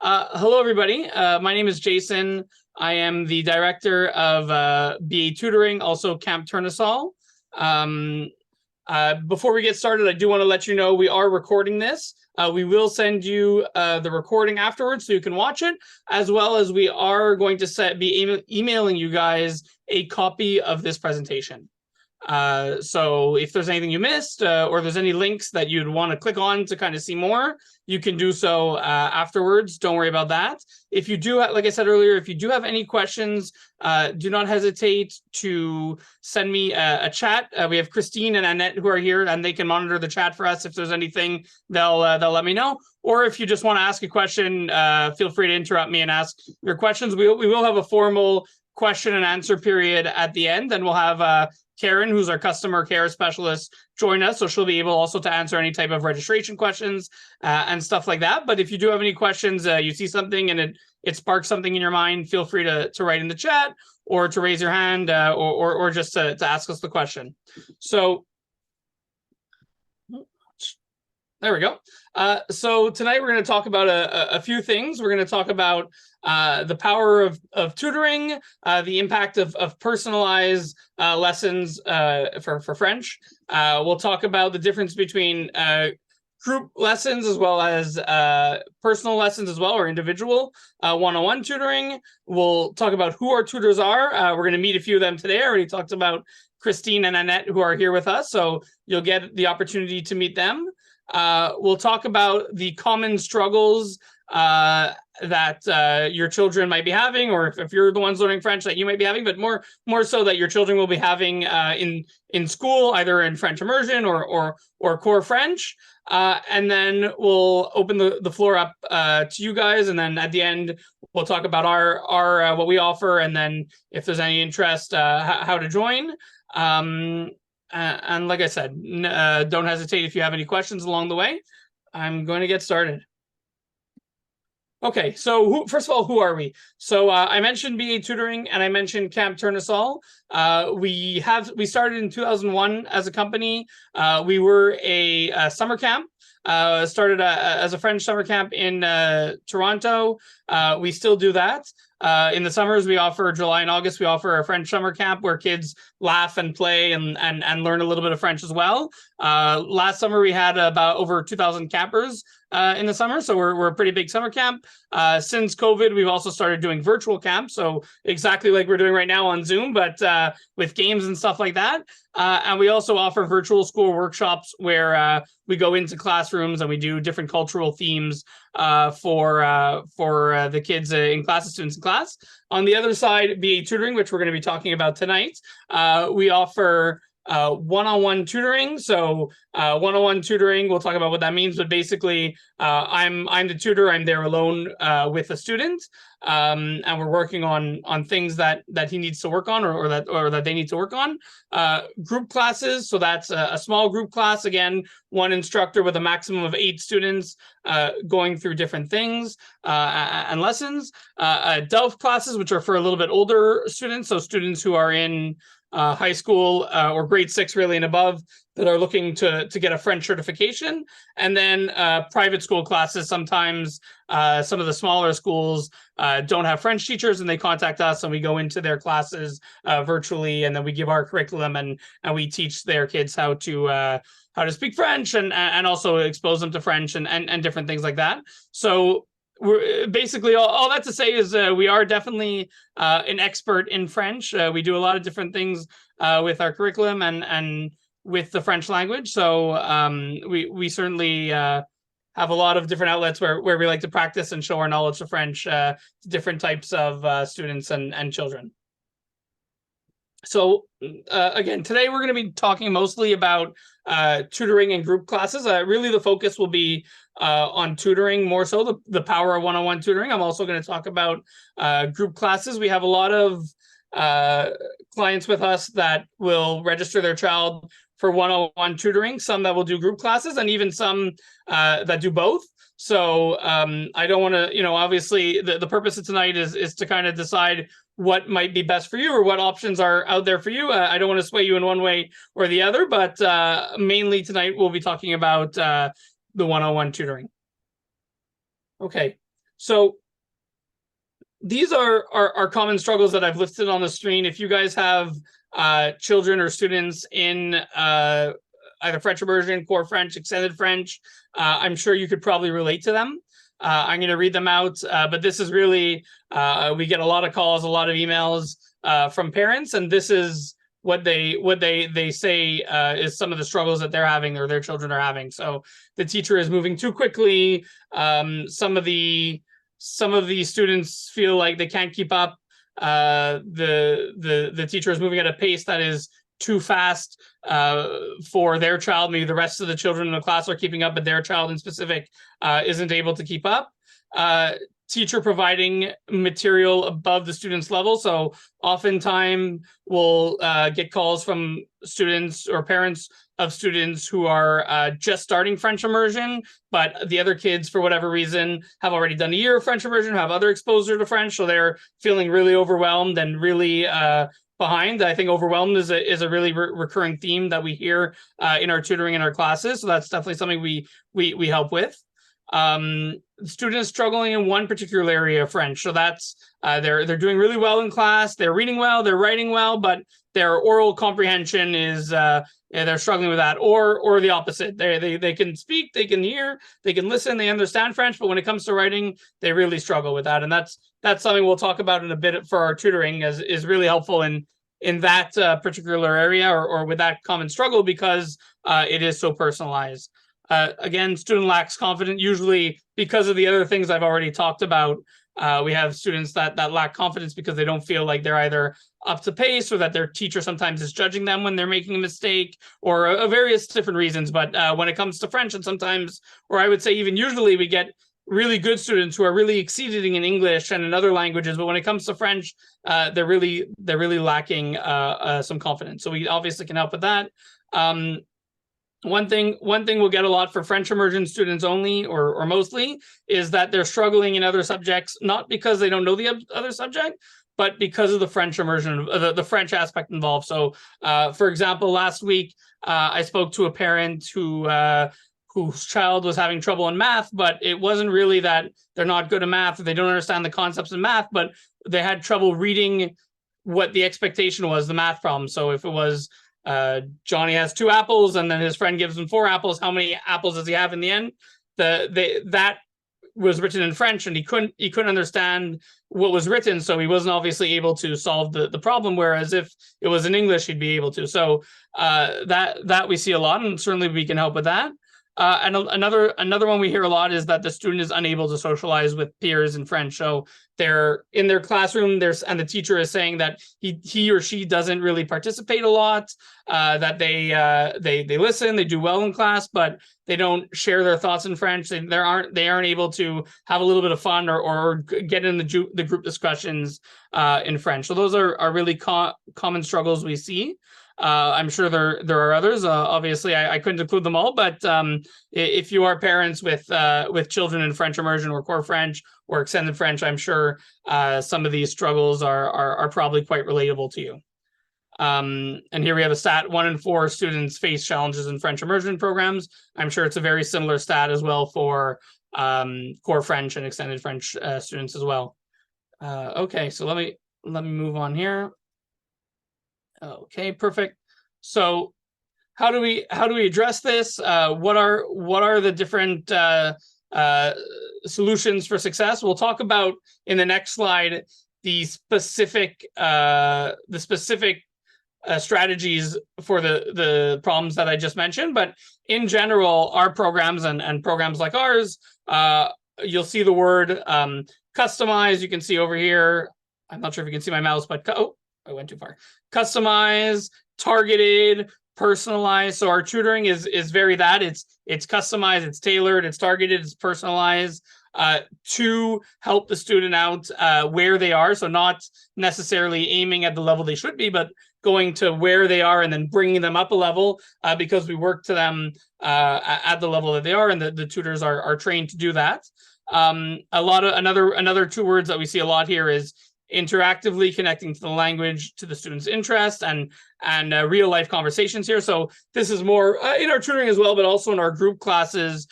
Hello, everybody. My name is Jason. I am the director of BA Tutoring, also Camp Tournesol. Before we get started, I do want to let you know we are recording this. We will send you the recording afterwards so you can watch it, as well as we are going to be emailing you guys a copy of this presentation. So if there's anything you missed or there's any links that you'd want to click on to kind of see more, you can do so afterwards. Don't worry about that. If you do, like I said earlier, if you do have any questions, do not hesitate to send me a chat. We have Christine and Annette who are here, and they can monitor the chat for us. If there's anything, they'll let me know. Or if you just want to ask a question, feel free to interrupt me and ask your questions. We will have a formal question and answer period at the end, and we'll have Karen, who's our customer care specialist, join us. So she'll be able also to answer any type of registration questions and stuff like that. But if you do have any questions, you see something and it sparks something in your mind, feel free to write in the chat or to raise your hand or just to ask us the question. So there we go. So tonight we're going to talk about a few things. We're going to talk about the power of tutoring, the impact of personalized lessons for French. We'll talk about the difference between group lessons as well as personal lessons as well, or individual one-on-one tutoring. We'll talk about who our tutors are. We're going to meet a few of them today. I already talked about Christine and Annette, who are here with us, so you'll get the opportunity to meet them. We'll talk about the common struggles that your children might be having, or if you're the ones learning French that you might be having, but more so that your children will be having in school, either in French immersion or core French. And then we'll open the floor up to you guys, and then at the end we'll talk about our what we offer, and then if there's any interest, how to join. And like I said, don't hesitate if you have any questions along the way. I'm going to get started. Okay, so first of all, who are we? So I mentioned BA Tutoring and I mentioned Camp Tournesol. We started in 2001 as a company. We were a summer camp. Started as a French summer camp in Toronto. We still do that. In the summers, we offer July and August. We offer a French summer camp where kids laugh and play and learn a little bit of French as well. Last summer, we had about over 2,000 campers in the summer, so we're a pretty big summer camp. Since COVID, we've also started doing virtual camps, so exactly like we're doing right now on Zoom, but with games and stuff like that. And we also offer virtual school workshops where we go into classrooms and we do different cultural themes for the kids in class, the students in class. On the other side, BA Tutoring, which we're going to be talking about tonight, we offer one-on-one tutoring. So one-on-one tutoring, we'll talk about what that means, but basically I'm the tutor. I'm there alone with a student, and we're working on things that he needs to work on or that they need to work on. Group classes, so that's a small group class, again, one instructor with a maximum of 8 students going through different things and lessons. Delph classes, which are for a little bit older students, so students who are in high school or grade 6 really and above that are looking to get a French certification. And then private school classes, sometimes some of the smaller schools don't have French teachers and they contact us and we go into their classes virtually, and then we give our curriculum and we teach their kids how to speak French and also expose them to French and different things like that. So we're basically all that to say is we are definitely an expert in French. We do a lot of different things with our curriculum and with the French language. So we certainly have a lot of different outlets where we like to practice and show our knowledge of French to different types of students and children. So again, today we're going to be talking mostly about tutoring and group classes. Really, the focus will be on tutoring, more so the power of one-on-one tutoring. I'm also going to talk about group classes. We have a lot of clients with us that will register their child for one-on-one tutoring, some that will do group classes, and even some that do both. So I don't want to, obviously the purpose of tonight is to kind of decide what might be best for you or what options are out there for you. I don't want to sway you in one way or the other, but mainly tonight we'll be talking about the one-on-one tutoring. Okay, So these are common struggles that I've listed on the screen. If you guys have children or students in either French immersion, core French, extended French, I'm sure you could probably relate to them. I'm going to read them out, but this is really, we get a lot of calls, a lot of emails from parents, and this is what they say is some of the struggles that they're having or their children are having. So the teacher is moving too quickly. Some of the students feel like they can't keep up. The teacher is moving at a pace that is too fast for their child. Maybe the rest of the children in the class are keeping up, but their child in specific isn't able to keep up. Teacher providing material above the student's level. So oftentimes we'll get calls from students or parents of students who are just starting French immersion, but the other kids, for whatever reason, have already done a year of French immersion, have other exposure to French, so they're feeling really overwhelmed and really behind. I think overwhelmed is a really recurring theme that we hear in our tutoring in our classes. So that's definitely something we help with. Students struggling in one particular area of French. So that's they're doing really well in class, they're reading well, they're writing well, but their oral comprehension is they're struggling with that, or the opposite. They can speak, they can hear, they can listen, they understand French, but when it comes to writing, they really struggle with that. And that's something we'll talk about in a bit for our tutoring, as is really helpful in that particular area or with that common struggle, because it is so personalized. Again, student lacks confidence, usually because of the other things I've already talked about. We have students that lack confidence because they don't feel like they're either up to pace, or that their teacher sometimes is judging them when they're making a mistake, or various different reasons. But when it comes to French, and sometimes, or I would say even usually, we get really good students who are really exceeding in English and in other languages, but when it comes to French, they're really lacking some confidence. So we obviously can help with that. One thing we'll get a lot for French immersion students only, or mostly, is that they're struggling in other subjects, not because they don't know the other subject, but because of the French immersion, the French aspect involved. So, for example, last week, I spoke to a parent whose child was having trouble in math, but it wasn't really that they're not good at math, or they don't understand the concepts in math, but they had trouble reading what the expectation was, the math problem. So if it was Johnny has 2 apples and then his friend gives him 4 apples, how many apples does he have in the end? That was written in French, and he couldn't understand what was written, so he wasn't obviously able to solve the problem, whereas if it was in English, he'd be able to. So that we see a lot, and certainly we can help with that. And another one we hear a lot is that the student is unable to socialize with peers in French. So they're in their classroom, and the teacher is saying that he or she doesn't really participate a lot, that they listen, they do well in class, but they don't share their thoughts in French. They aren't able to have a little bit of fun or get in the group discussions in French. So those are really common struggles we see. I'm sure there are others. Obviously, I couldn't include them all, but if you are parents with children in French immersion or core French or extended French, I'm sure some of these struggles are probably quite relatable to you. And here we have a stat: 1 in 4 students face challenges in French immersion programs. I'm sure it's a very similar stat as well for core French and extended French students as well. Okay, so let me move on here. Okay, perfect. So how do we address this? What are the different solutions for success? We'll talk about in the next slide the specific strategies for the problems that I just mentioned. But in general, our programs and programs like ours, you'll see the word customize. You can see over here. I'm not sure if you can see my mouse, but I went too far. Customize, targeted, personalized. So our tutoring is very that. It's customized, it's tailored, it's targeted, it's personalized to help the student out where they are. So not necessarily aiming at the level they should be, but going to where they are and then bringing them up a level because we work to them at the level that they are, and the tutors are trained to do that. Another 2 words that we see a lot here is interactively connecting to the language, to the student's interest, and real life conversations here. So this is more in our tutoring as well, but also in our group classes.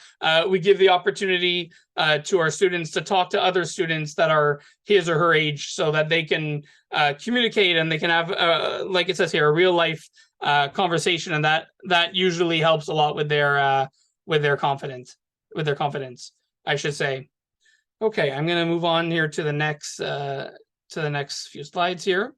We give the opportunity to our students to talk to other students that are his or her age, so that they can communicate and they can have, like it says here, a real life conversation, and that usually helps a lot with their confidence, I should say. Okay, I'm going to move on here to the next few slides here.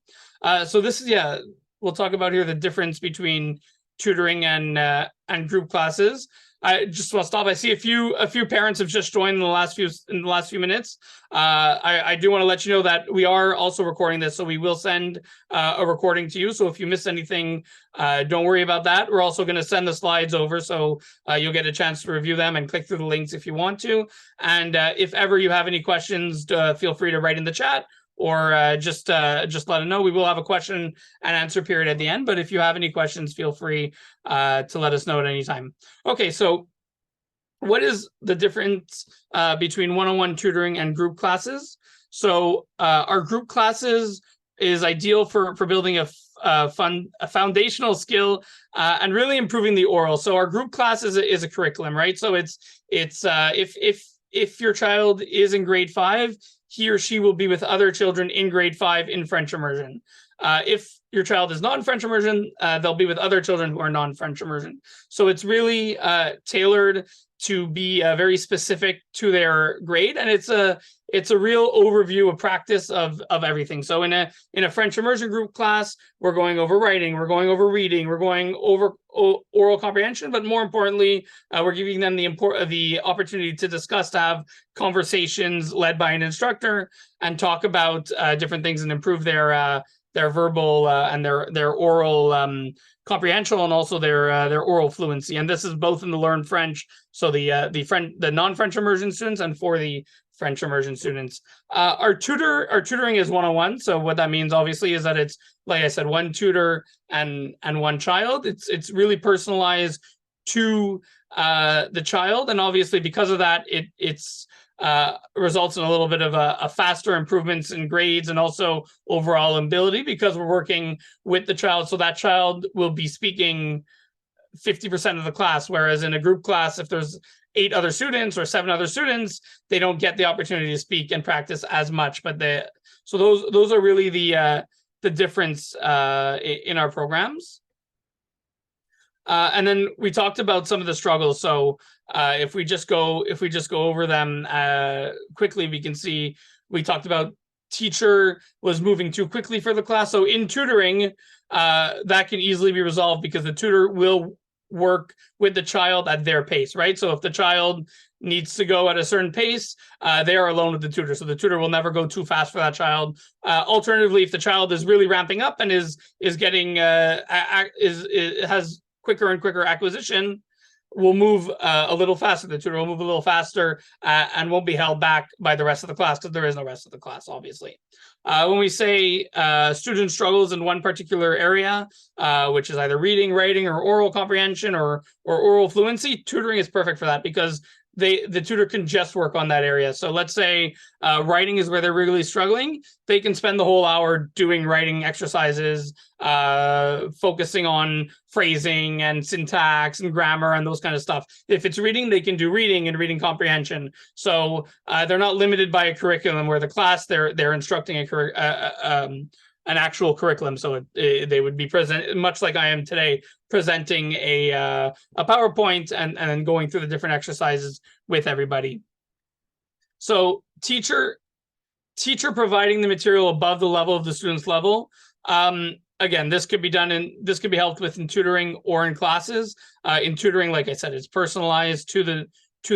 So this is, we'll talk about here the difference between tutoring and group classes. I just want to stop. I see a few parents have just joined in the last few minutes. I do want to let you know that we are also recording this, so we will send a recording to you. So if you miss anything, don't worry about that. We're also going to send the slides over, so you'll get a chance to review them and click through the links if you want to. And if ever you have any questions, feel free to write in the chat, or just let us know. We will have a question and answer period at the end, but if you have any questions, feel free to let us know at any time. Okay, so what is the difference between one-on-one tutoring and group classes? So our group classes is ideal for building a foundational skill and really improving the oral. So our group class is a curriculum, right? So it's if your child is in grade 5, he or she will be with other children in grade 5 in French immersion. If your child is non-French immersion, they'll be with other children who are non-French immersion. So it's really tailored to be very specific to their grade, and it's a real overview of practice of everything. So in a French immersion group class, we're going over writing, we're going over reading, we're going over oral comprehension, but more importantly, we're giving them the opportunity to discuss, to have conversations led by an instructor, and talk about different things and improve their verbal and their oral comprehension, and also their oral fluency. And this is both in the Learn French, so the non-French immersion students, and for the French immersion students. Our tutoring is one-on-one. So what that means, obviously, is that it's, like I said, one tutor and one child. It's really personalized to the child, and obviously because of that, it's results in a little bit of a faster improvements in grades and also overall ability, because we're working with the child. So that child will be speaking 50% of the class, whereas in a group class, if there's 8 other students or 7 other students, they don't get the opportunity to speak and practice as much. But so those are really the difference in our programs. And then we talked about some of the struggles. So if we just go over them quickly, we can see we talked about teacher was moving too quickly for the class. So in tutoring, that can easily be resolved, because the tutor will work with the child at their pace, right? So if the child needs to go at a certain pace, they are alone with the tutor. So the tutor will never go too fast for that child. Alternatively, if the child is really ramping up and is getting has quicker and quicker acquisition, will move a little faster. The tutor will move a little faster and won't be held back by the rest of the class, because there is no rest of the class, obviously. When we say student struggles in one particular area, which is either reading, writing, or oral comprehension, or oral fluency, tutoring is perfect for that, because the tutor can just work on that area. So let's say writing is where they're really struggling. They can spend the whole hour doing writing exercises, focusing on phrasing and syntax and grammar and those kind of stuff. If it's reading, they can do reading and reading comprehension. So they're not limited by a curriculum, where the class they're instructing an actual curriculum. So they would be present, much like I am today, presenting a PowerPoint and then going through the different exercises with everybody. So teacher providing the material above the level of the student's level. Again, this could be helped with in tutoring or in classes. In tutoring, like I said, it's personalized to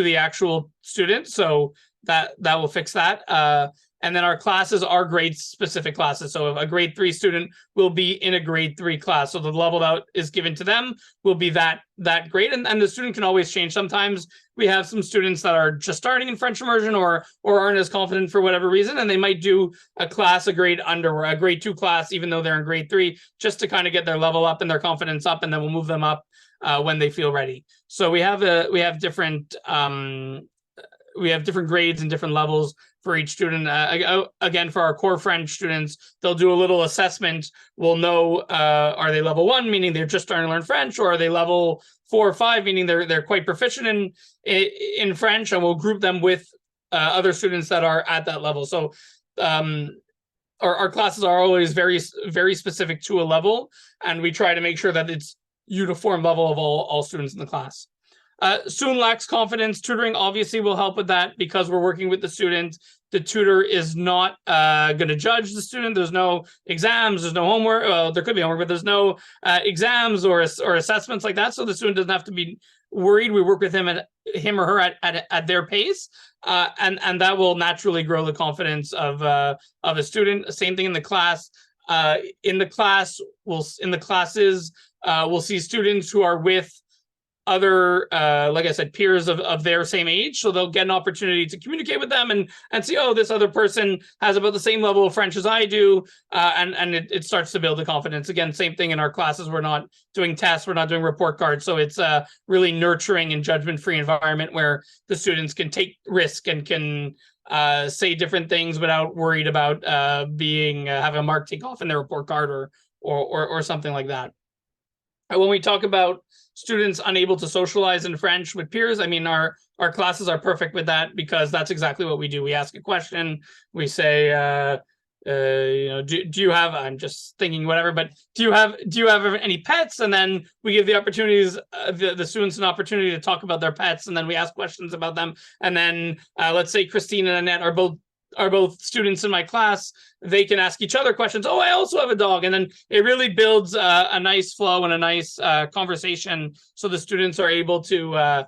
the actual student, so that will fix that. And then our classes are grade specific classes. So a grade 3 student will be in a grade 3 class. So the level that is given to them will be that grade. And the student can always change. Sometimes we have some students that are just starting in French immersion or aren't as confident for whatever reason. And they might do a class a grade under, or a grade 2 class, even though they're in grade 3, just to kind of get their level up and their confidence up. And then we'll move them up when they feel ready. So we have different grades and different levels for each student. Again, for our core French students, they'll do a little assessment. We'll know, are they level 1, meaning they're just starting to learn French, or are they level 4 or 5, meaning they're quite proficient in French, and we'll group them with other students that are at that level. So our classes are always very, very specific to a level, and we try to make sure that it's uniform level of all students in the class. Student lacks confidence. Tutoring obviously will help with that because we're working with the student. The tutor is not going to judge the student. There's no exams. There's no homework. Well, there could be homework, but there's no exams or assessments like that. So the student doesn't have to be worried. We work with him or her at their pace, and that will naturally grow the confidence of a student. Same thing in the class. In the classes, we'll see students who are with other, like I said, peers of their same age. So they'll get an opportunity to communicate with them and see, oh, this other person has about the same level of French as I do. And it starts to build the confidence. Again, same thing in our classes. We're not doing tests. We're not doing report cards. So it's a really nurturing and judgment-free environment where the students can take risk and can say different things without worried about having a mark take off in their report card or something like that. When we talk about students unable to socialize in French with peers, I mean, our classes are perfect with that because that's exactly what we do. We ask a question, we say, do you have, I'm just thinking whatever, but do you have any pets? And then we give the opportunities, the students an opportunity to talk about their pets, and then we ask questions about them. And then let's say Christine and Annette are both students in my class. They can ask each other questions. Oh, I also have a dog. And then it really builds a nice flow and a nice conversation. So the students are able to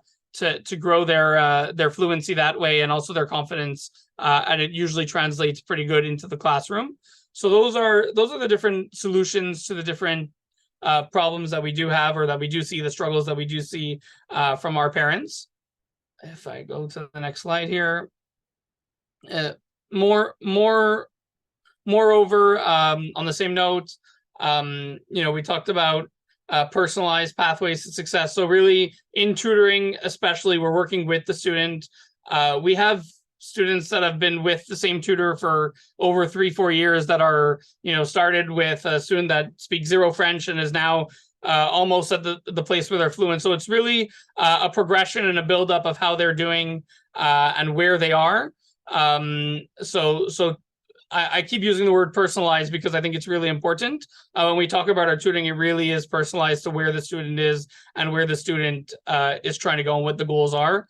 grow their fluency that way, and also their confidence. And it usually translates pretty good into the classroom. So those are the different solutions to the different problems that we do have, or that we do see, the struggles that we do see from our parents. If I go to the next slide here. Moreover, on the same note, we talked about personalized pathways to success. So really in tutoring, especially, we're working with the student. We have students that have been with the same tutor for over 3-4 years that are, started with a student that speaks zero French and is now almost at the place where they're fluent. So it's really a progression and a buildup of how they're doing and where they are. So I keep using the word personalized because I think it's really important. When we talk about our tutoring, it really is personalized to where the student is and where the student is trying to go and what the goals are.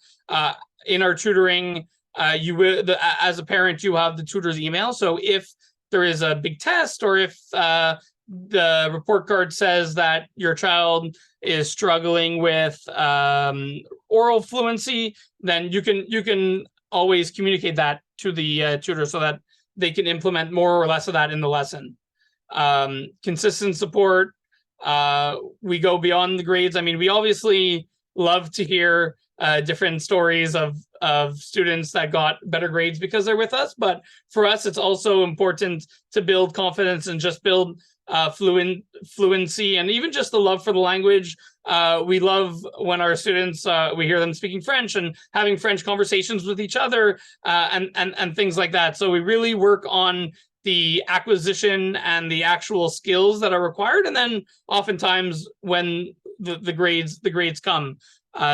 In our tutoring, as a parent, you have the tutor's email. So if there is a big test, or if the report card says that your child is struggling with oral fluency, then you can always communicate that to the tutor so that they can implement more or less of that in the lesson. Consistent support. We go beyond the grades. I mean, we obviously love to hear different stories of students that got better grades because they're with us. But for us, it's also important to build confidence and just build fluency, and even just the love for the language. We love when our students, we hear them speaking French and having French conversations with each other, and things like that. So we really work on the acquisition and the actual skills that are required, and then oftentimes when the grades come.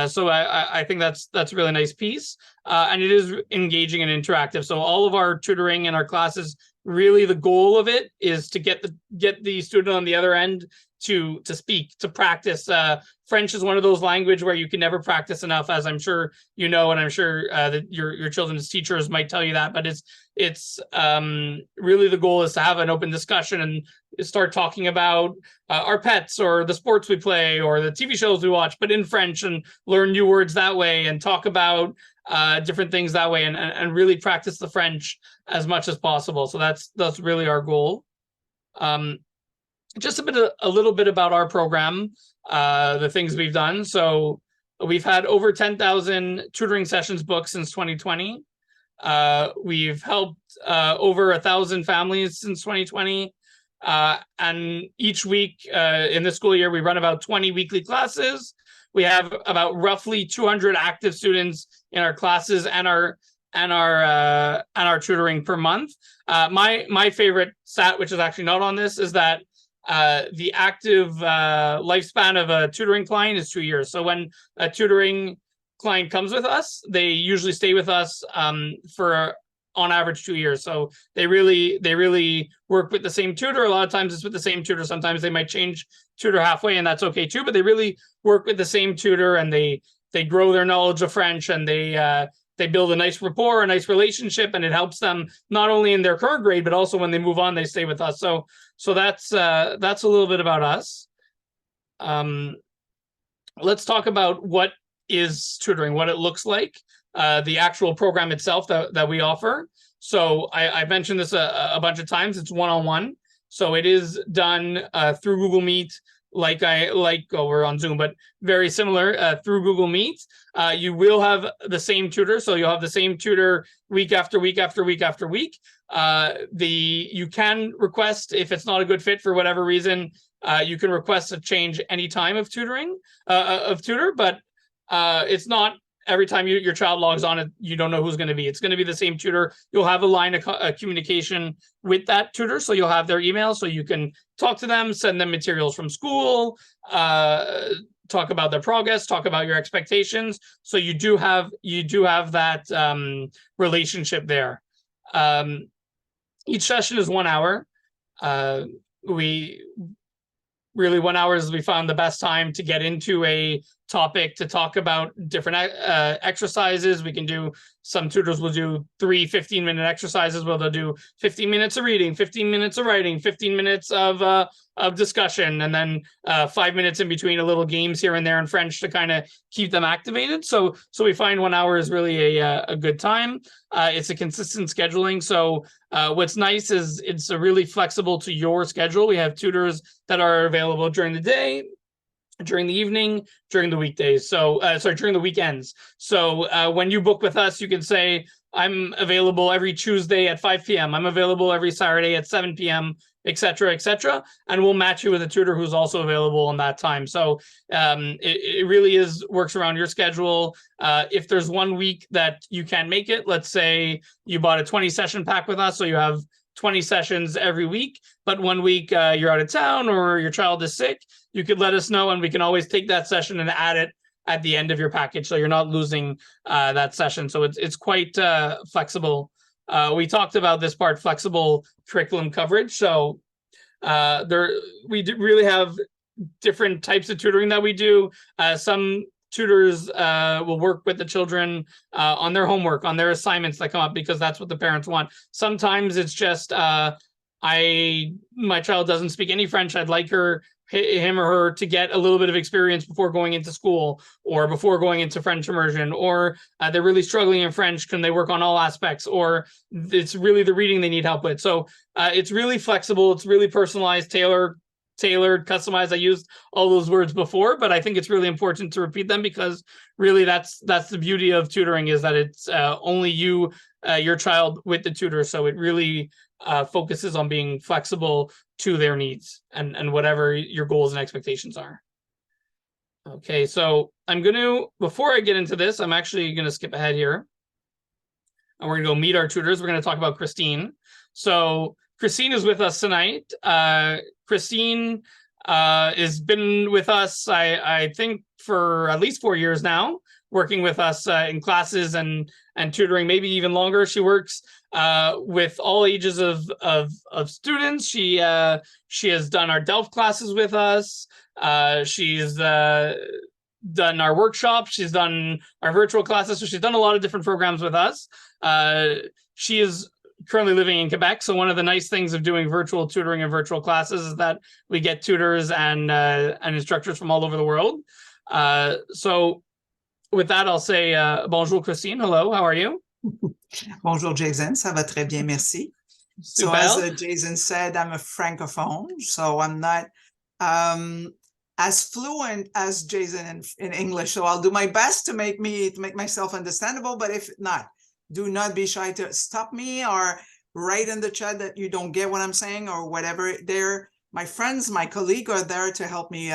So I think that's a really nice piece, and it is engaging and interactive. So all of our tutoring and our classes, really the goal of it is to get the student on the other end to speak, to practice. French is one of those languages where you can never practice enough, as I'm sure you know, and I'm sure that your children's teachers might tell you that. But it's really the goal is to have an open discussion and start talking about our pets or the sports we play or the TV shows we watch, but in French, and learn new words that way, and talk about different things that way, and really practice the French as much as possible. So that's really our goal. Just a little bit about our program, the things we've done. So we've had over 10,000 tutoring sessions booked since 2020. We've helped over 1,000 families since 2020. And each week in the school year, we run about 20 weekly classes. We have about roughly 200 active students in our classes, and our and our tutoring per month. My favorite stat, which is actually not on this, is that the active lifespan of a tutoring client is 2 years. So when a tutoring client comes with us, they usually stay with us for on average 2 years. So they really work with the same tutor. A lot of times it's with the same tutor. Sometimes they might change tutor halfway, and that's okay too. But they really work with the same tutor, and they grow their knowledge of French, and they build a nice rapport, a nice relationship, and it helps them not only in their current grade, but also when they move on, they stay with us. So that's a little bit about us. Let's talk about what is tutoring, what it looks like, the actual program itself that we offer. So I mentioned this a bunch of times. It's one-on-one. So it is done through Google Meet, we're on Zoom, but very similar through Google Meet. You will have the same tutor, so you'll have the same tutor week after week after week after week. You can request, if it's not a good fit for whatever reason, you can request a change any time of tutoring of tutor, but it's not every time your child logs on, you don't know who's going to be. It's going to be the same tutor. You'll have a line of communication with that tutor. So you'll have their email, so you can talk to them, send them materials from school, talk about their progress, talk about your expectations. So you do have that relationship there. Each session is 1 hour. 1 hour is, we found, the best time to get into a topic, to talk about different exercises. We can do, some tutors will do 3 15-minute exercises where they'll do 15 minutes of reading, 15 minutes of writing, 15 minutes of discussion, and then 5 minutes in between, a little games here and there in French to kind of keep them activated. So we find 1 hour is really a good time. It's a consistent scheduling. So what's nice is it's a really flexible to your schedule. We have tutors that are available during the day, during the evening, during the weekdays. So during the weekends. So when you book with us, you can say, I'm available every Tuesday at 5 p.m. I'm available every Saturday at 7 p.m., et cetera, and we'll match you with a tutor who's also available on that time. So it really works around your schedule. If there's 1 week that you can't make it, let's say you bought a 20 session pack with us, so you have 20 sessions every week, but 1 week you're out of town or your child is sick, you could let us know, and we can always take that session and add it at the end of your package, so you're not losing that session. So it's quite flexible. We talked about this part, flexible curriculum coverage. So we really have different types of tutoring that we do. Some tutors will work with the children on their homework, on their assignments that come up, because that's what the parents want. Sometimes it's just, my child doesn't speak any French. I'd like him or her to get a little bit of experience before going into school or before going into French immersion, or they're really struggling in French. Can they work on all aspects? Or it's really the reading they need help with. So it's really flexible. It's really personalized, tailored, customized. I used all those words before, but I think it's really important to repeat them, because really that's the beauty of tutoring, is that it's only you, your child with the tutor. So it really focuses on being flexible to their needs and whatever your goals and expectations are. Okay, so before I get into this, I'm actually going to skip ahead here. And we're going to go meet our tutors. We're going to talk about Christine. So Christine is with us tonight. Christine has been with us, I think, for at least 4 years now, working with us in classes and tutoring, maybe even longer. She works with all ages of students. She has done our Delft classes with us. She's done our workshops. She's done our virtual classes. So she's done a lot of different programs with us. She is currently living in Quebec. So one of the nice things of doing virtual tutoring and virtual classes is that we get tutors and instructors from all over the world. So with that, I'll say bonjour, Christine. Hello, how are you? Bonjour, Jason. Ça va très bien, merci. Super. So as Jason said, I'm a francophone, so I'm not as fluent as Jason in English. So I'll do my best to make myself understandable. But if not, do not be shy to stop me or write in the chat that you don't get what I'm saying or whatever. My friends, my colleagues are there to help me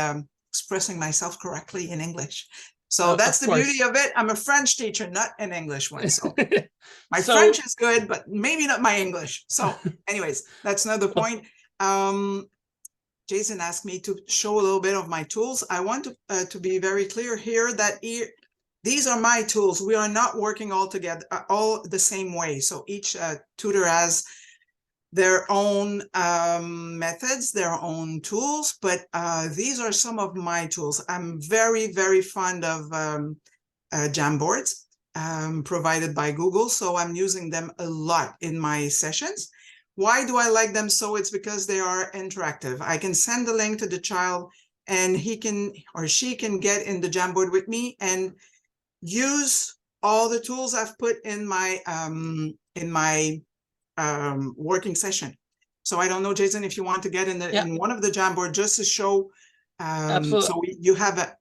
expressing myself correctly in English. So that's the course. beauty of it. I'm a French teacher, not an English one. So my So- French is good, but maybe not my English. So anyways, that's not the point. Jason asked me to show a little bit of my tools. I want to be very clear here that these are my tools. We are not working all together, all the same way. So each tutor has their own methods, their own tools, but these are some of my tools. I'm very, very fond of Jamboards provided by Google, so I'm using them a lot in my sessions. Why do I like them so? It's because they are interactive. I can send the link to the child and he can or she can get in the Jamboard with me and use all the tools I've put in my working session. So I don't know, Jason, if you want to get in the in one of the Jamboard just to show. Absolutely. So you have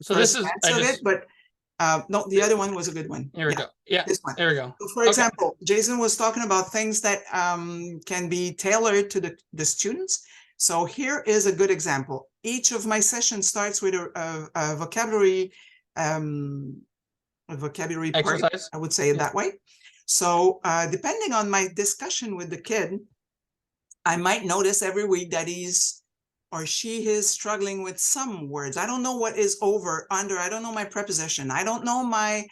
so this is but no, the other one was a good one. Here we go. Yeah, this one. There we go. So for example, Jason was talking about things that can be tailored to the students. So here is a good example. Each of my sessions starts with a vocabulary exercise. part, I would say it that way. So depending on my discussion with the kid, I might notice every week that he's or she is struggling with some words. I don't know what is over, under. I don't know my preposition. I don't know my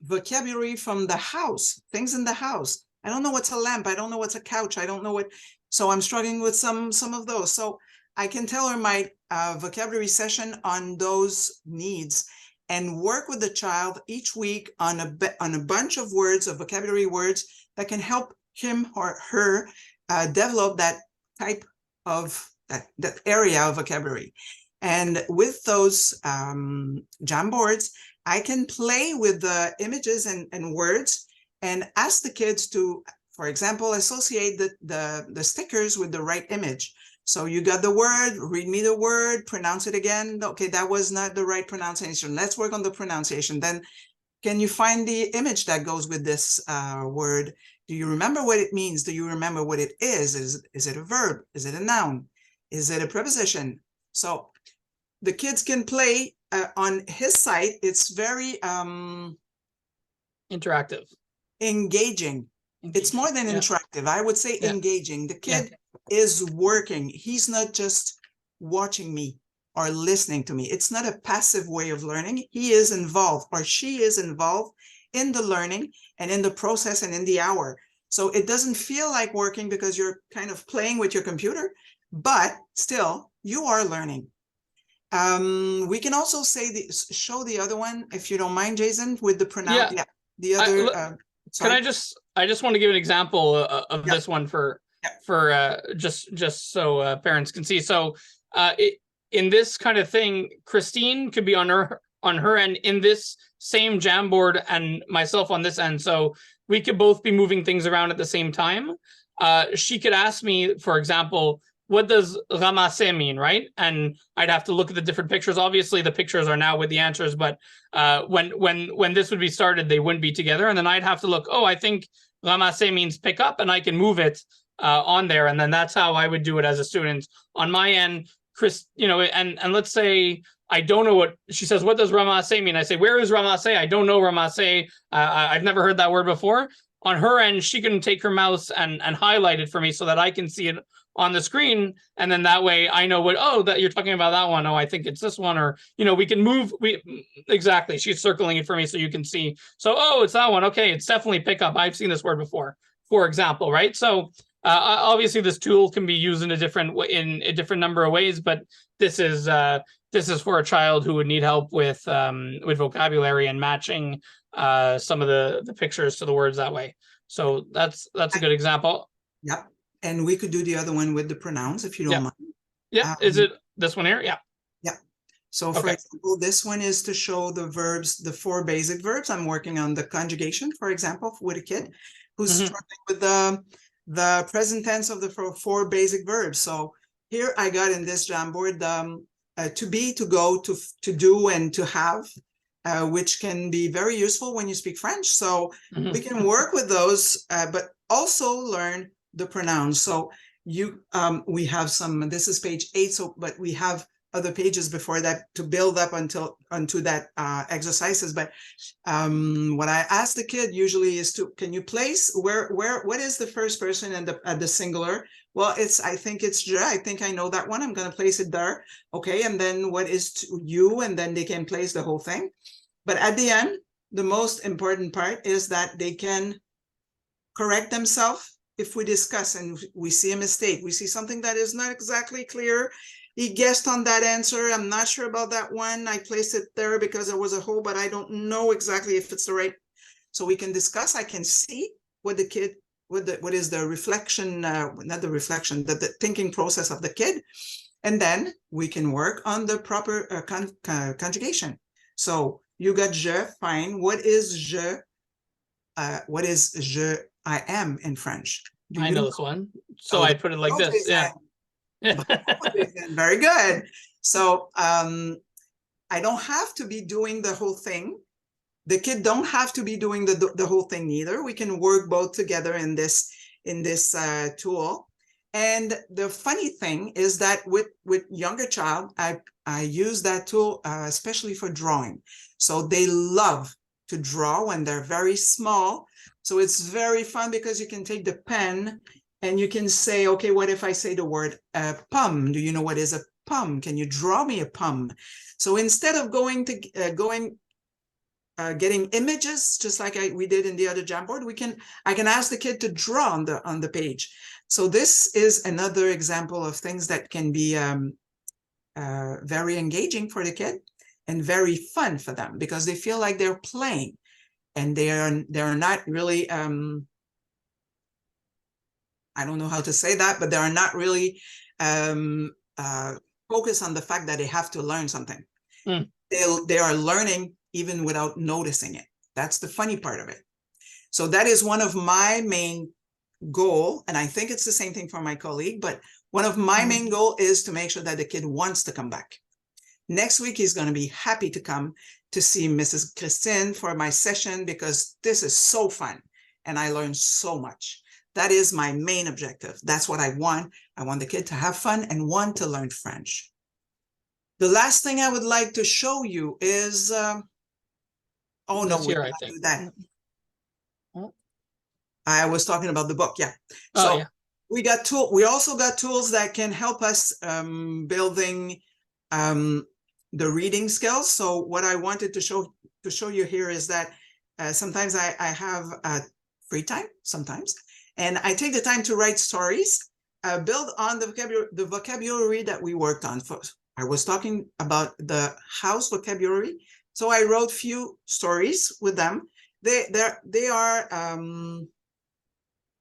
vocabulary from the house, things in the house. I don't know what's a lamp. I don't know what's a couch. I don't know what. So I'm struggling with some of those. So I can tailor my vocabulary session on those needs and work with the child each week on a bunch of words, of vocabulary words that can help him or her develop that type of that area of vocabulary. And with those Jamboards, I can play with the images and words and ask the kids to, for example, associate the stickers with the right image. So you got the word, read me the word, pronounce it again. Okay, that was not the right pronunciation. Let's work on the pronunciation. Then can you find the image that goes with this word? Do you remember what it means? Do you remember what it is? Is it a verb? Is it a noun? Is it a preposition? So the kids can play on his site. It's very interactive. Engaging. It's more than interactive. I would say engaging. The kid is working. He's not just watching me or listening to me. It's not a passive way of learning. He is involved or she is involved in the learning and in the process and in the hour. So it doesn't feel like working because you're kind of playing with your computer, but still you are learning. We can also say show the other one, if you don't mind, Jason, with the pronoun. Yeah, the other. Can I just want to give an example of this one for just so parents can see. So in this kind of thing, Christine could be on her end in this same Jamboard and myself on this end. So we could both be moving things around at the same time. She could ask me, for example, what does ramasser mean, right? And I'd have to look at the different pictures. Obviously, the pictures are now with the answers, but when this would be started, they wouldn't be together. And then I'd have to look, oh, I think ramasser means pick up, and I can move it on there. And then that's how I would do it as a student. On my end, Chris, and let's say I don't know what she says. What does ramasser mean? I say, where is ramasser? I don't know ramasser. I've never heard that word before. On her end, she can take her mouse and highlight it for me so that I can see it on the screen, and then that way I know that you're talking about that one. Oh, I think it's this one, or we can move. Exactly. She's circling it for me so you can see. So it's that one. Okay, it's definitely pick up. I've seen this word before, for example, right? So obviously this tool can be used in a different number of ways, but this is for a child who would need help with vocabulary and matching some of the pictures to the words that way. So that's a good example. Yep. And we could do the other one with the pronouns if you don't mind. Yeah. Is it this one here? Yeah. Yeah. So for example, this one is to show the verbs, the 4 basic verbs. I'm working on the conjugation, for example, with a kid who's struggling with the present tense of the 4 basic verbs. So here I got in this Jamboard to be, to go, to do, and to have, which can be very useful when you speak French. So we can work with those, but also learn the pronouns. So we have some, this is page 8, so, but we have other pages before that to build up onto that exercises. But what I ask the kid usually is can you place what is the first person and the singular? Well, I think it's je. I think I know that one. I'm going to place it there. Okay. And then what is you? And then they can place the whole thing. But at the end, the most important part is that they can correct themselves if we discuss and we see a mistake. We see something that is not exactly clear. He guessed on that answer. I'm not sure about that one. I placed it there because there was a hole, but I don't know exactly if it's the right. So we can discuss. I can see what the kid, what is the reflection, not the reflection, the thinking process of the kid. And then we can work on the proper conjugation. So you got je, fine. What is je? What is je, I am in French? I know this one. So I put it like this. Yeah. Very good. So I don't have to be doing the whole thing. The kid don't have to be doing the whole thing either. We can work both together in this tool. And the funny thing is that with younger child, I use that tool especially for drawing. So they love to draw when they're very small. So it's very fun because you can take the pen and you can say, okay, what if I say the word plum? Do you know what is a plum? Can you draw me a plum? So instead of getting images, just like we did in the other Jamboard, I can ask the kid to draw on the page. So this is another example of things that can be very engaging for the kid and very fun for them because they feel like they're playing and they're not really I don't know how to say that, but they are not really focused on the fact that they have to learn something. They are learning even without noticing it. That's the funny part of it. So that is one of my main goal, and I think it's the same thing for my colleague, but one of my main goal is to make sure that the kid wants to come back. Next week, he's going to be happy to come to see Mrs. Christine for my session because this is so fun and I learned so much. That is my main objective. That's what I want. I want the kid to have fun and want to learn French. The last thing I would like to show you is, oh no, we can't do that. I was talking about the book, yeah. So yeah. We also got tools that can help us building the reading skills. So what I wanted to show you here is that sometimes I have free time, sometimes. And I take the time to write stories, build on the vocabulary that we worked on first. I was talking about the house vocabulary. So I wrote few stories with them. They are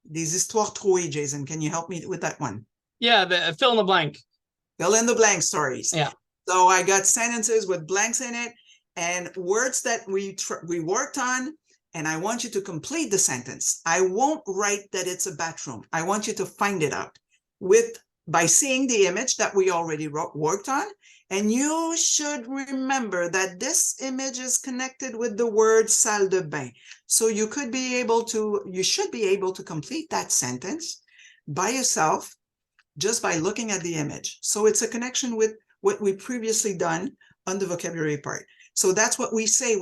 these histoires trouées, Jason. Can you help me with that one? Yeah, the fill in the blank. Fill in the blank stories. Yeah. So I got sentences with blanks in it and words that we worked on. And I want you to complete the sentence. I won't write that it's a bathroom. I want you to find it out by seeing the image that we already worked on. And you should remember that this image is connected with the word salle de bain. So you should be able to complete that sentence by yourself just by looking at the image. So it's a connection with what we previously done on the vocabulary part. So that's what we say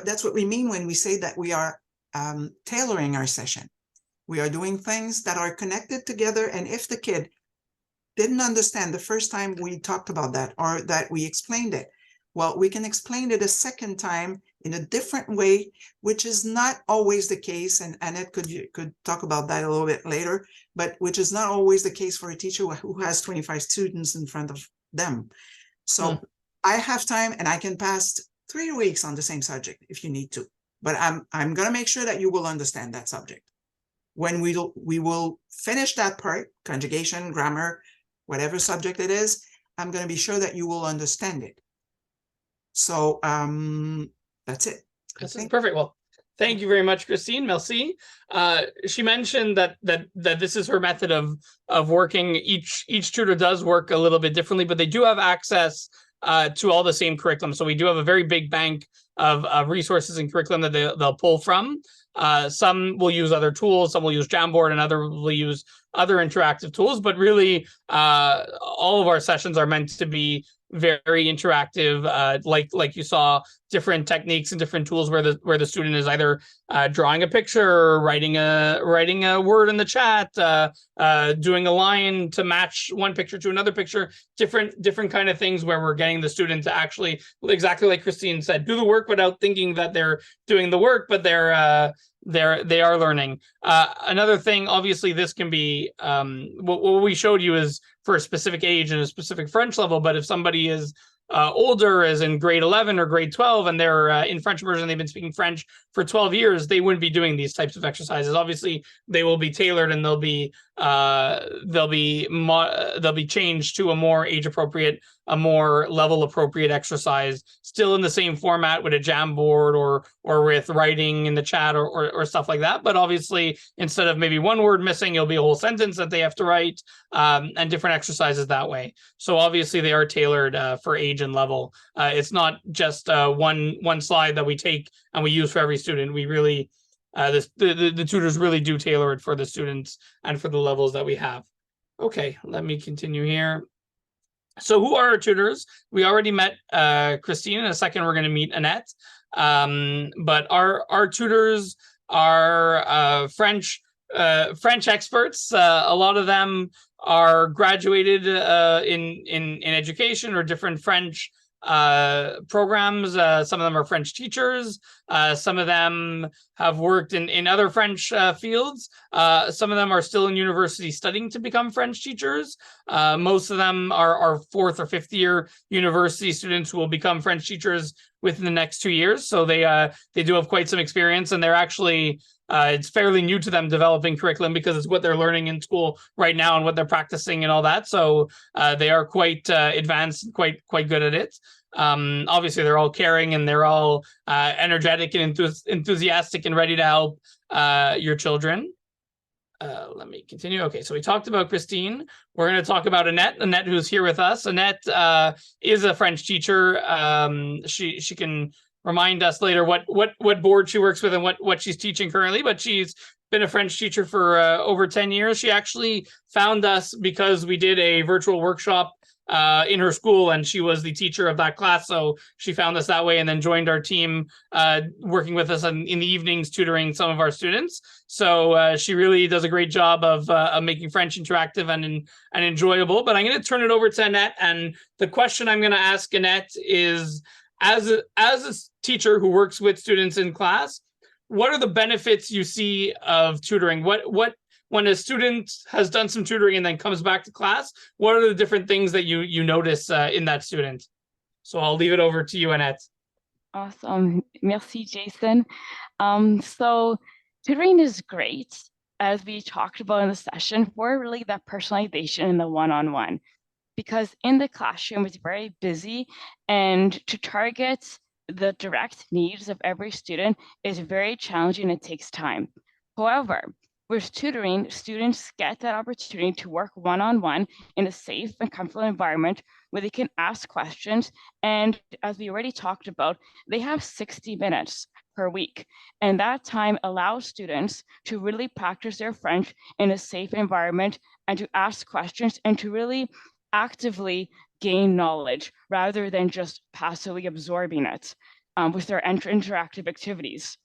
that's what we mean when we say that we are tailoring our session. We are doing things that are connected together. And if the kid didn't understand the first time we talked about that or that we explained it, well, we can explain it a second time in a different way, which is not always the case. And Annette could talk about that a little bit later, but which is not always the case for a teacher who has 25 students in front of them. So I have time and I can pass 3 weeks on the same subject if you need to, but I'm going to make sure that you will understand that subject. When we will finish that part, conjugation, grammar, whatever subject it is, I'm going to be sure that you will understand it. So that's it. That's perfect. Well, thank you very much, Christine. Merci. She mentioned that this is her method of working. Each tutor does work a little bit differently, but they do have access to all the same curriculum. So we do have a very big bank of resources and curriculum that they'll pull from. Some will use other tools, some will use Jamboard, and other will use other interactive tools. But really, all of our sessions are meant to be very interactive, like you saw, different techniques and different tools where the student is either drawing a picture, or writing a word in the chat, doing a line to match one picture to another picture, different kind of things where we're getting the student to actually, exactly like Christine said, do the work without thinking that they're doing the work, but they are learning. Another thing, obviously, this can be what we showed you is for a specific age and a specific French level. But if somebody is older, as in grade 11 or grade 12, and they're in French immersion, they've been speaking French for 12 years, they wouldn't be doing these types of exercises. Obviously, they will be tailored, and they'll be changed to a more age appropriate, a more level appropriate exercise, still in the same format with a Jamboard or with writing in the chat or stuff like that. But obviously, instead of maybe one word missing, it'll be a whole sentence that they have to write, and different exercises that way. So obviously, they are tailored for age and level. It's not just one slide that we take and we use for every student. We really the tutors really do tailor it for the students and for the levels that we have. Okay, let me continue here. So who are our tutors? We already met Christine. In a second, we're going to meet Annette. But our tutors are French experts. A lot of them are graduated in education or different French programs. Some of them are French teachers. Some of them have worked in other French fields. Some of them are still in university studying to become French teachers. Most of them are fourth or fifth year university students who will become French teachers within the next 2 years. So they do have quite some experience, and they're actually it's fairly new to them developing curriculum because it's what they're learning in school right now and what they're practicing and all that. So they are quite advanced, quite good at it. Obviously, they're all caring, and they're all energetic and enthusiastic and ready to help your children. Let me continue. Okay, so we talked about Christine. We're going to talk about Annette, who's here with us. Annette is a French teacher. She can remind us later what board she works with and what she's teaching currently, but she's been a French teacher for over 10 years. She actually found us because we did a virtual workshop in her school, and she was the teacher of that class. So she found us that way, and then joined our team, working with us in the evenings, tutoring some of our students. So she really does a great job of making French interactive and enjoyable. But I'm going to turn it over to Annette, and the question I'm going to ask Annette is, as a teacher who works with students in class, what are the benefits you see of tutoring? What when a student has done some tutoring and then comes back to class, what are the different things that you notice in that student? So I'll leave it over to you, Annette. Awesome. Merci, Jason. So tutoring is great, as we talked about in the session, for really that personalization and the one-on-one. Because in the classroom, it's very busy, and to target the direct needs of every student is very challenging. It takes time. However, with tutoring, students get that opportunity to work one-on-one in a safe and comfortable environment where they can ask questions. And as we already talked about, they have 60 minutes per week. And that time allows students to really practice their French in a safe environment and to ask questions and to really actively gain knowledge rather than just passively absorbing it with their interactive activities.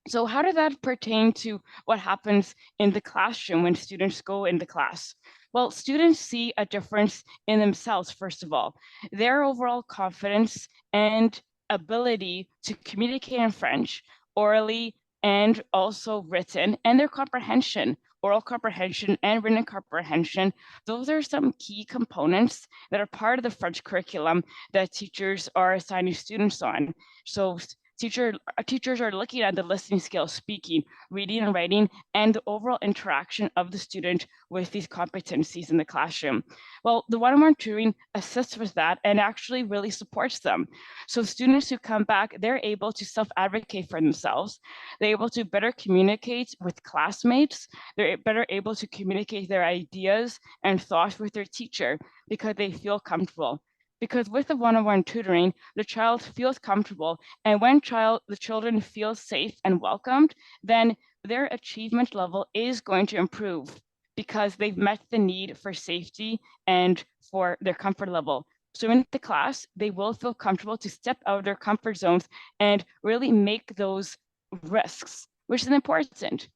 So how does that pertain to what happens in the classroom when students go into class? Well, students see a difference in themselves, first of all. Their overall confidence and ability to communicate in French, orally and also written, and their comprehension, oral comprehension and written comprehension. Those are some key components that are part of the French curriculum that teachers are assigning students on. So teachers are looking at the listening skills, speaking, reading and writing, and the overall interaction of the student with these competencies in the classroom. Well, the one-on-one tutoring assists with that and actually really supports them. So students who come back, they're able to self-advocate for themselves. They're able to better communicate with classmates. They're better able to communicate their ideas and thoughts with their teacher because they feel comfortable. because with the one-on-one tutoring, the child feels comfortable. And when the children feel safe and welcomed, then their achievement level is going to improve because they've met the need for safety and for their comfort level. So in the class, they will feel comfortable to step out of their comfort zones and really make those risks, which is important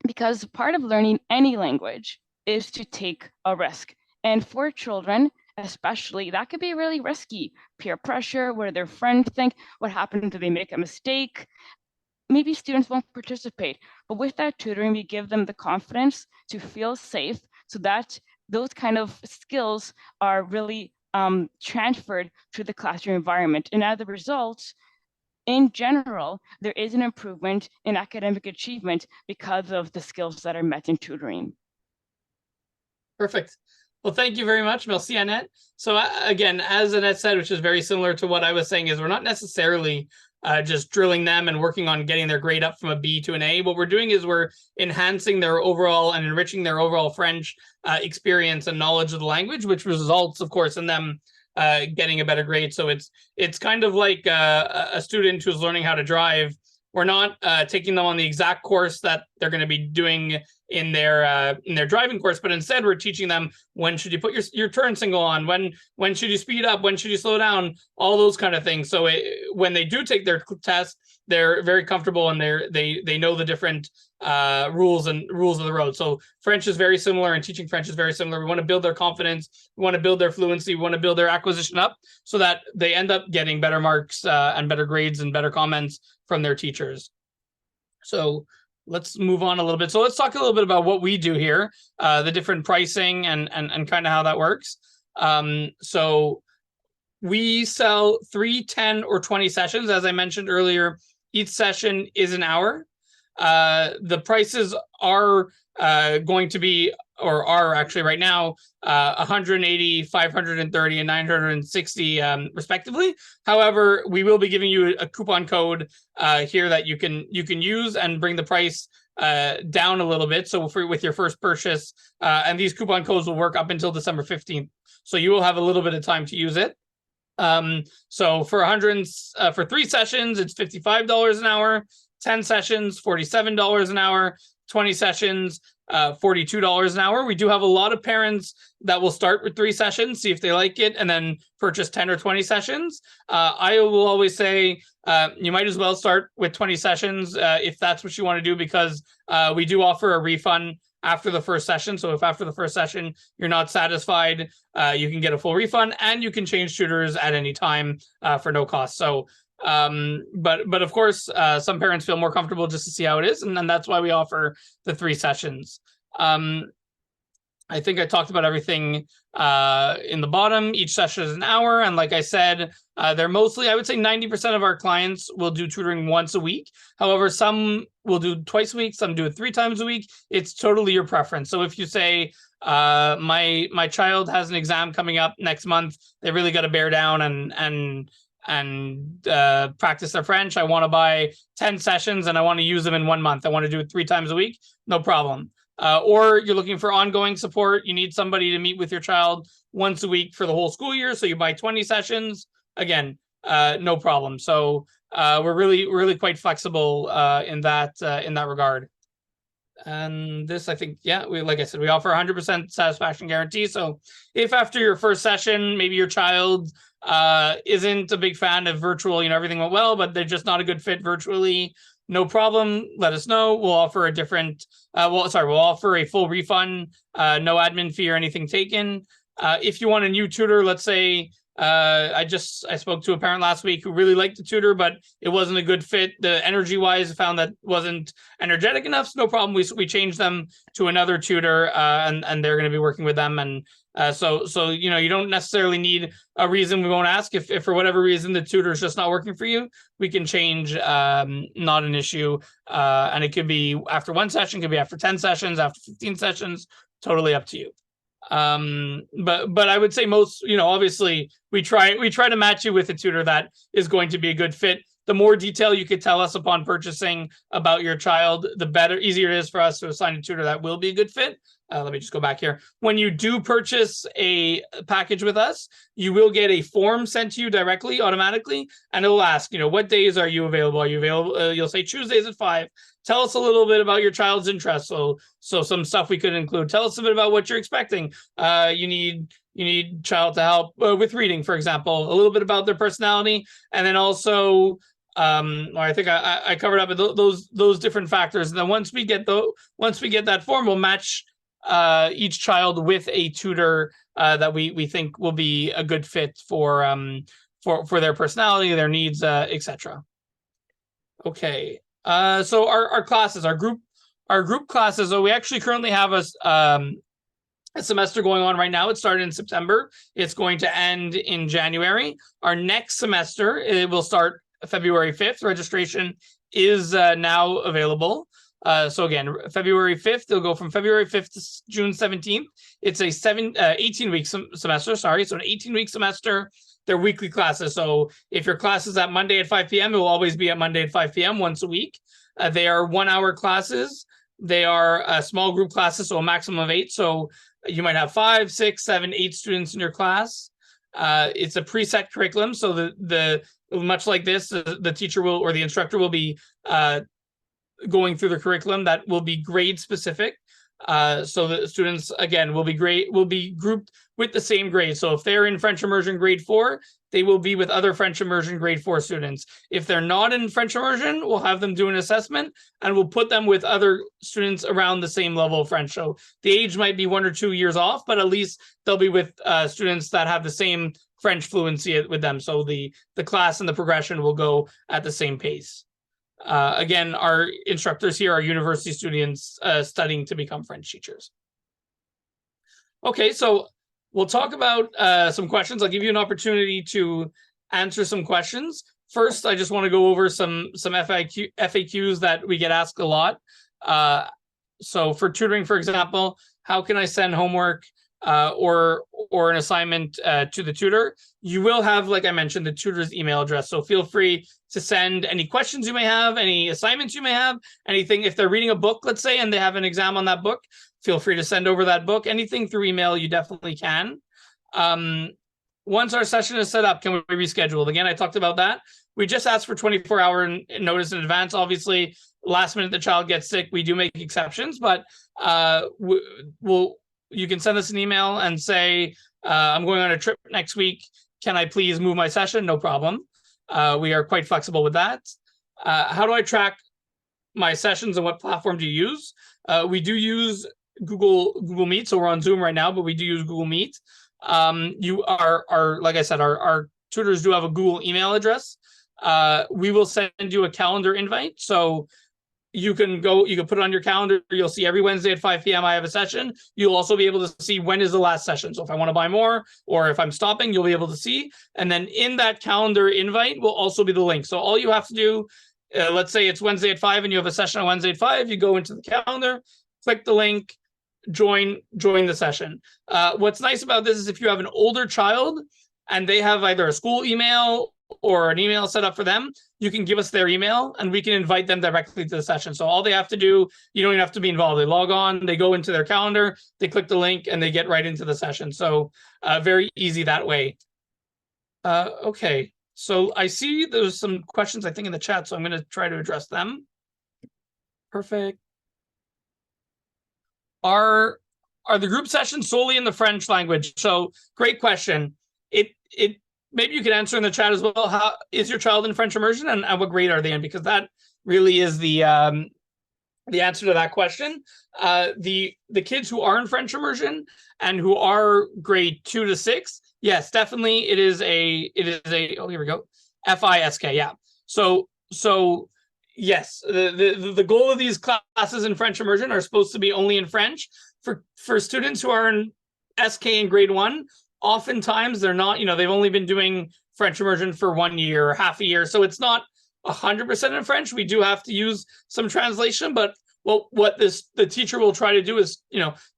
because part of learning any language is to take a risk. And for children, especially, that could be really risky. Peer pressure, what do their friends think? What happens if they make a mistake? Maybe students won't participate, but with that tutoring, we give them the confidence to feel safe so that those kind of skills are really transferred to the classroom environment. And as a result, in general, there is an improvement in academic achievement because of the skills that are met in tutoring. Perfect. Well, thank you very much, merci, Annette. So again, as Annette said, which is very similar to what I was saying, is we're not necessarily just drilling them and working on getting their grade up from a B to an A. What we're doing is we're enhancing their overall and enriching their overall French experience and knowledge of the language, which results, of course, in them getting a better grade. So it's kind of like a student who's learning how to drive. We're not taking them on the exact course that they're going to be doing in their driving course, but instead we're teaching them when should you put your turn signal on, when should you speed up, when should you slow down, all those kind of things. So when they do take their test, they're very comfortable and they know the different rules of the road. So French is very similar, and teaching French is very similar. We want to build their confidence, we want to build their fluency, we want to build their acquisition up so that they end up getting better marks and better grades and better comments from their teachers. So let's move on a little bit. So let's talk a little bit about what we do here, the different pricing and kind of how that works. So we sell 3, 10, or 20 sessions. As I mentioned earlier, each session is an hour. The prices are going to be, or are actually right now, 180, 530, and 960 respectively. However, we will be giving you a coupon code here that you can use and bring the price down a little bit. So with your first purchase, and these coupon codes will work up until December 15th. So you will have a little bit of time to use it. So for 3 sessions, it's $55 an hour. 10 sessions, $47 an hour. 20 sessions, $42 an hour. We do have a lot of parents that will start with 3 sessions, see if they like it, and then purchase 10 or 20 sessions. I will always say you might as well start with 20 sessions if that's what you want to do, because we do offer a refund after the first session. So if after the first session you're not satisfied, you can get a full refund, and you can change tutors at any time for no cost. So but of course, some parents feel more comfortable just to see how it is, and then that's why we offer the 3 sessions. I think I talked about everything in the bottom. Each session is an hour, and like I said, they're mostly, I would say 90% of our clients will do tutoring once a week. However, some will do twice a week, some do it 3 times a week. It's totally your preference. So if you say, my child has an exam coming up next month, they really got to bear down and practice their French. I want to buy 10 sessions and I want to use them in 1 month. I want to do it 3 times a week. No problem. Or you're looking for ongoing support. You need somebody to meet with your child once a week for the whole school year. So you buy 20 sessions. Again, no problem. So we're really quite flexible in that regard. And this, I think, yeah, like I said, we offer 100% satisfaction guarantee. So if after your first session, maybe your child isn't a big fan of virtual, everything went well, but they're just not a good fit virtually, no problem, let us know. We'll offer a different, we'll offer a full refund, no admin fee or anything taken. If you want a new tutor, let's say, I spoke to a parent last week who really liked the tutor, but it wasn't a good fit. The energy-wise, found that wasn't energetic enough. So no problem. We changed them to another tutor, and they're going to be working with them. And so you don't necessarily need a reason. We won't ask if for whatever reason the tutor is just not working for you. We can change. Not an issue. And it could be after 1 session, could be after 10 sessions, after 15 sessions. Totally up to you. But I would say most, obviously we try to match you with a tutor that is going to be a good fit. the more detail you could tell us upon purchasing about your child, the better, easier it is for us to assign a tutor that will be a good fit. Let me just go back here. When you do purchase a package with us, you will get a form sent to you directly, automatically, and it will ask, what days are you available? Are you available? You'll say Tuesdays at 5. Tell us a little bit about your child's interests. So some stuff we could include. Tell us a bit about what you're expecting. You need child to help with reading, for example, a little bit about their personality, and then also, I think I covered up those different factors. And then once we get that form, we'll match each child with a tutor that we think will be a good fit for their personality, their needs, etc. Okay. So our classes, our group classes. So we actually currently have a semester going on right now. It started in September. It's going to end in January. Our next semester, it will start February 5th. Registration is now available. So again, February 5th, they'll go from February 5th to June 17th. It's a 18-week semester, sorry. So an 18-week semester. They're weekly classes. So if your class is at Monday at 5 p.m., it will always be at Monday at 5 p.m. once a week. They are 1-hour classes. They are small group classes, so a maximum of 8. So you might have 5, 6, 7, 8 students in your class. It's a preset curriculum. So the much like this, the teacher will, or the instructor will be going through the curriculum that will be grade specific. So the students, again, will be grouped with the same grade. So if they're in French Immersion grade 4, they will be with other French Immersion grade 4 students. If they're not in French Immersion, we'll have them do an assessment and we'll put them with other students around the same level of French. So the age might be 1 or 2 years off, but at least they'll be with students that have the same French fluency with them. So the class and the progression will go at the same pace. Again, our instructors here are university students studying to become French teachers. Okay, so we'll talk about some questions. I'll give you an opportunity to answer some questions. First, I just want to go over some FAQs that we get asked a lot. So for tutoring, for example, how can I send homework or an assignment to the tutor? You will have, like I mentioned, the tutor's email address. So feel free to send any questions you may have, any assignments you may have, anything. If they're reading a book, let's say, and they have an exam on that book, feel free to send over that book. Anything through email, you definitely can. Once our session is set up, can we reschedule? Again, I talked about that. We just ask for 24-hour notice in advance. Obviously, last minute the child gets sick, we do make exceptions, but you can send us an email and say, I'm going on a trip next week. Can I please move my session? No problem. We are quite flexible with that. How do I track my sessions and what platform do you use? We do use Google Meet. So we're on Zoom right now, but we do use Google Meet. You are, like I said, our tutors do have a Google email address. We will send you a calendar invite. So you can put it on your calendar. You'll see every Wednesday at 5 p.m. I have a session. You'll also be able to see when is the last session. So if I want to buy more or if I'm stopping, you'll be able to see. And then in that calendar invite will also be the link. So all you have to do, let's say it's Wednesday at 5 and you have a session on Wednesday at 5, you go into the calendar, click the link, join the session. What's nice about this is if you have an older child and they have either a school email or an email set up for them, you can give us their email and we can invite them directly to the session. So all they have to do, you don't even have to be involved. They log on, they go into their calendar, they click the link and they get right into the session. So very easy that way. Okay, so I see there's some questions, I think, in the chat, so I'm going to try to address them. Perfect. Are the group sessions solely in the French language? So great question. Maybe you could answer in the chat as well. How is your child in French immersion and what grade are they in? Because that really is the answer to that question. The kids who are in French immersion and who are grade 2 to 6, yes, definitely it is a oh, here we go. FISK, yeah. So yes, the goal of these classes in French immersion are supposed to be only in French. For students who are in SK in grade 1, oftentimes they're not, they've only been doing French immersion for 1 year or half a year. So it's not 100% in French. We do have to use some translation, but what the teacher will try to do is,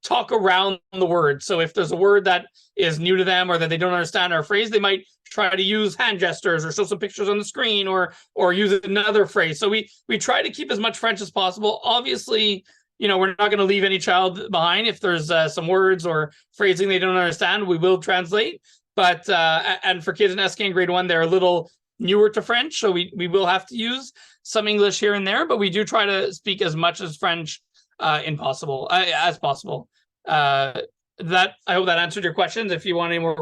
talk around the word. So if there's a word that is new to them or that they don't understand our phrase, they might try to use hand gestures or show some pictures on the screen or use another phrase. So we try to keep as much French as possible. Obviously, you know, we're not going to leave any child behind. If there's some words or phrasing they don't understand, we will translate. But and for kids in SK in grade 1, they're a little newer to French, so we will have to use some English here and there, but we do try to speak as much as French as possible. That I hope that answered your questions. If you want any more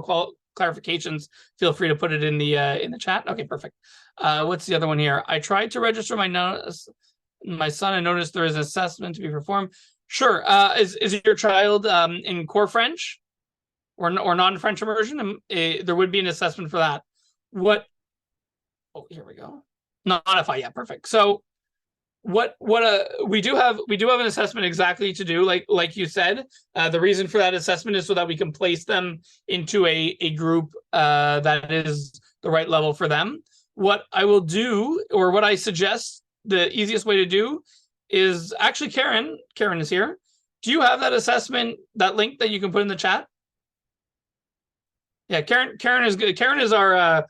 clarifications, feel free to put it in the chat. Okay, perfect. What's the other one here? I tried to register my son and noticed there is an assessment to be performed. Sure. Is your child in core French or non-French immersion? There would be an assessment for that. Oh, here we go. Not FI, yeah, perfect. So we do have an assessment exactly to do, like you said. The reason for that assessment is so that we can place them into a group that is the right level for them. What I will do, or what I suggest, the easiest way to do is actually Karen is here. Do you have that assessment, that link that you can put in the chat? Yeah, Karen is good. Karen's over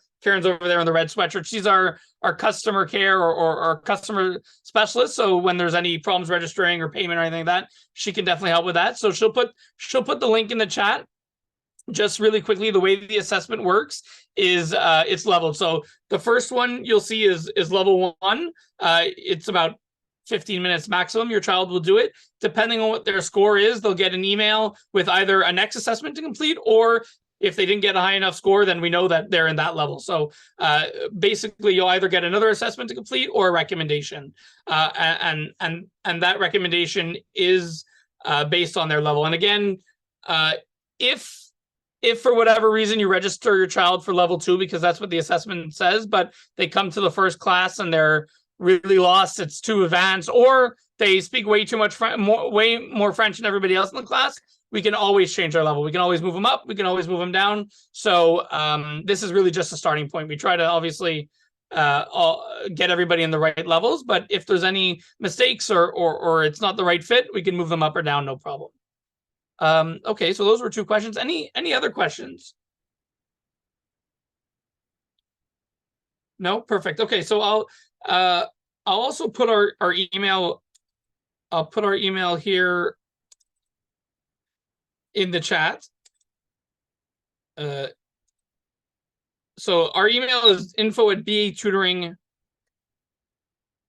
there in the red sweatshirt. She's our customer care or customer specialist. So when there's any problems registering or payment or anything like that, she can definitely help with that. So she'll put the link in the chat. Just really quickly, the way the assessment works is it's leveled. So the first one you'll see is level 1. It's about 15 minutes maximum. Your child will do it. Depending on what their score is, they'll get an email with either a next assessment to complete, or if they didn't get a high enough score, then we know that they're in that level. So basically, you'll either get another assessment to complete or a recommendation, and that recommendation is based on their level. And again, if for whatever reason you register your child for level 2, because that's what the assessment says, but they come to the first class and they're really lost, it's too advanced, or they speak way too much way more French than everybody else in the class, we can always change our level. We can always move them up. We can always move them down. So this is really just a starting point. We try to obviously get everybody in the right levels, but if there's any mistakes or it's not the right fit, we can move them up or down, no problem. Okay, so those were 2 questions. Any other questions? No, perfect. Okay, so I'll also put our email. I'll put our email here in the chat. So our email is info@BAtutoring.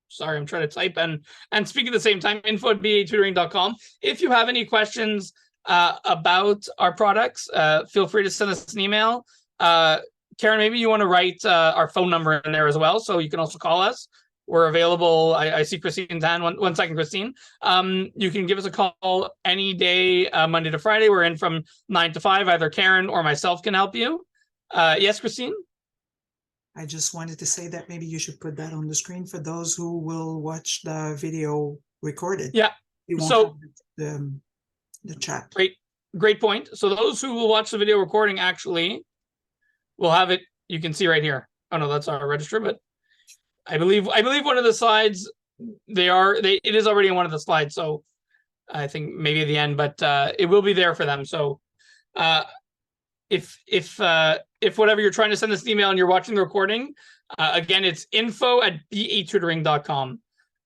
Sorry, I'm trying to type and speak at the same time. info@BAtutoring.com. If you have any questions about our products, feel free to send us an email. Karen, maybe you want to write our phone number in there as well, so you can also call us. We're available. I see Christine's hand. One second, Christine. You can give us a call any day, Monday to Friday. We're in from 9 to 5. Either Karen or myself can help you. Yes, Christine? I just wanted to say that maybe you should put that on the screen for those who will watch the video recorded. Yeah. So the chat. Great point. So those who will watch the video recording actually will have it. You can see right here. Oh no, that's our register, but I believe one of the slides, it is already on one of the slides, so I think maybe at the end, but it will be there for them. So if whatever you're trying to send this email and you're watching the recording, again, it's info@BAtutoring.com.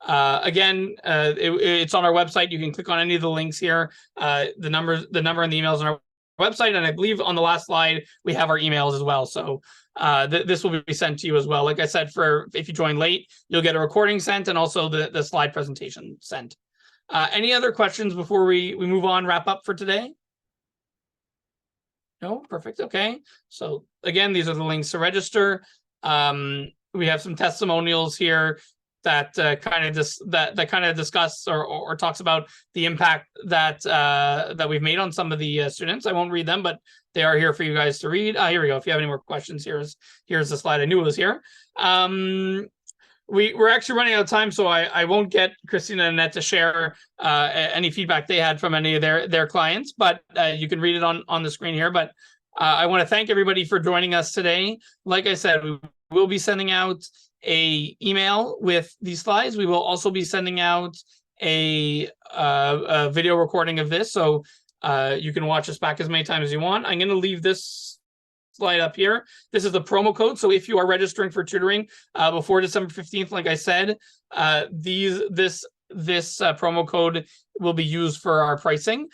Again, it's on our website. You can click on any of the links here. The number and the emails on our website, and I believe on the last slide we have our emails as well. So this will be sent to you as well. Like I said, if you join late, you'll get a recording sent and also the slide presentation sent. Any other questions before we move on, wrap up for today? No, perfect. Okay. So again, these are the links to register. We have some testimonials here that kind of discuss or talks about the impact that we've made on some of the students. I won't read them, but they are here for you guys to read. Here we go. If you have any more questions, here's the slide. I knew it was here. We're actually running out of time, so I won't get Christina and Annette to share any feedback they had from any of their clients, but you can read it on the screen here. But I want to thank everybody for joining us today. Like I said, we will be sending out an email with these slides. We will also be sending out a video recording of this, so you can watch us back as many times as you want. I'm going to leave this slide up here. This is the promo code. So if you are registering for tutoring before December 15th, like I said, this promo code will be used for our pricing.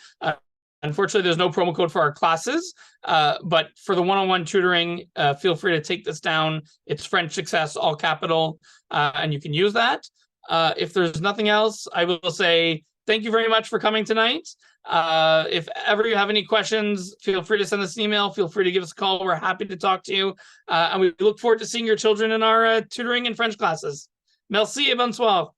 Unfortunately, there's no promo code for our classes, but for the one-on-one tutoring, feel free to take this down. It's French Success, all capital, and you can use that. If there's nothing else, I will say thank you very much for coming tonight. If ever you have any questions, feel free to send us an email. Feel free to give us a call. We're happy to talk to you. And we look forward to seeing your children in our tutoring and French classes. Merci et bonsoir.